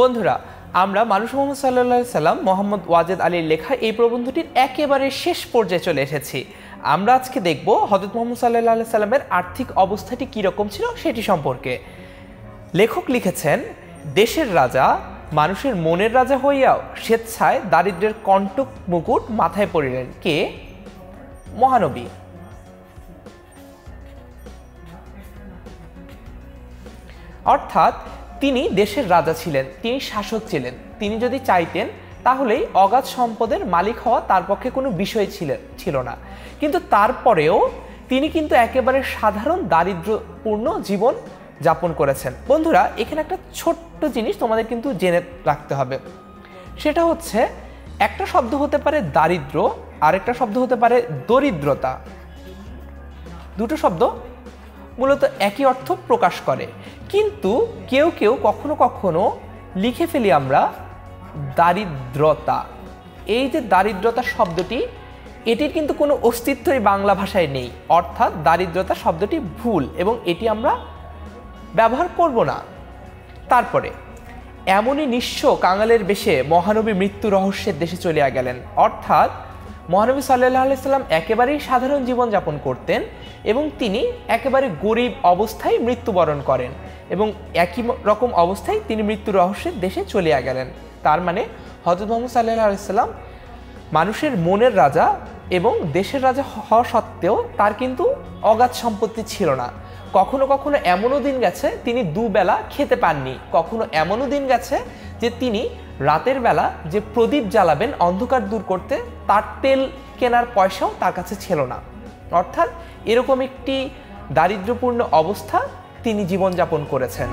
বন্ধুরা, আমরা মানুষ মোহাম্মদ সাল্লাল্লাহু আলাইহি সাল্লাম মোহাম্মদ ওয়াজেদ আলীর লেখা এই প্রবন্ধটির একেবারে শেষ পর্যায়ে চলে এসেছি। আমরা আজকে দেখব হযরত মুহাম্মদ সাল্লাল্লাহু আলাইহি সাল্লামের আর্থিক অবস্থাটি কী রকম ছিল সেটি সম্পর্কে। লেখক লিখেছেন, দেশের রাজা মানুষের মনের রাজা হইয়াও স্বেচ্ছায় দারিদ্র্যের কণ্টক মুকুট মাথায় পড়িলেন। কে? মহানবী। অর্থাৎ তিনি দেশের রাজা ছিলেন, তিনি শাসক ছিলেন। তিনি যদি চাইতেন তাহলেই অগাধ সম্পদের মালিক হওয়া তার পক্ষে কোনো বিষয় ছিল না। কিন্তু তারপরেও তিনি কিন্তু একেবারে সাধারণ দারিদ্র্যপূর্ণ জীবন যাপন করেছেন। বন্ধুরা, এখানে একটা ছোট্ট জিনিস তোমাদের কিন্তু জেনে রাখতে হবে। সেটা হচ্ছে, একটা শব্দ হতে পারে দারিদ্র, আর একটা শব্দ হতে পারে দরিদ্রতা। দুটো শব্দ মূলত একই অর্থ প্রকাশ করে, কিন্তু কেউ কেউ কখনো কখনো লিখে ফেলি আমরা দারিদ্রতা। এই যে দারিদ্রতা শব্দটি, এটির কিন্তু কোনো অস্তিত্বই বাংলা ভাষায় নেই। অর্থাৎ দারিদ্রতা শব্দটি ভুল এবং এটি আমরা ব্যবহার করব না। তারপরে, এমনই নিঃস্ব কাঙালের বেশে মহানবী মৃত্যু রহস্যের দেশে চলিয়া গেলেন। অর্থাৎ মহানবী সাল্লাল্লাহু আলাইহি সাল্লাম একেবারেই সাধারণ জীবনযাপন করতেন এবং তিনি একেবারে গরিব অবস্থায় মৃত্যুবরণ করেন এবং একই রকম অবস্থায় তিনি মৃত্যু রহস্যের দেশে চলিয়া গেলেন। তার মানে হযরত মুহাম্মদ সাল্লাল্লাহু আলাইহি সাল্লাম মানুষের মনের রাজা এবং দেশের রাজা হওয়া সত্ত্বেও তার কিন্তু অগাধ সম্পত্তি ছিল না। কখনো কখনো এমনও দিন গেছে তিনি দুবেলা খেতে পাননি। কখনো এমনও দিন গেছে যে তিনি রাতের বেলা যে প্রদীপ জ্বালাবেন অন্ধকার দূর করতে, তার তেল কেনার পয়সাও তার কাছে ছিল না। অর্থাৎ এরকম একটি দারিদ্র্যপূর্ণ অবস্থা তিনি জীবনযাপন করেছেন।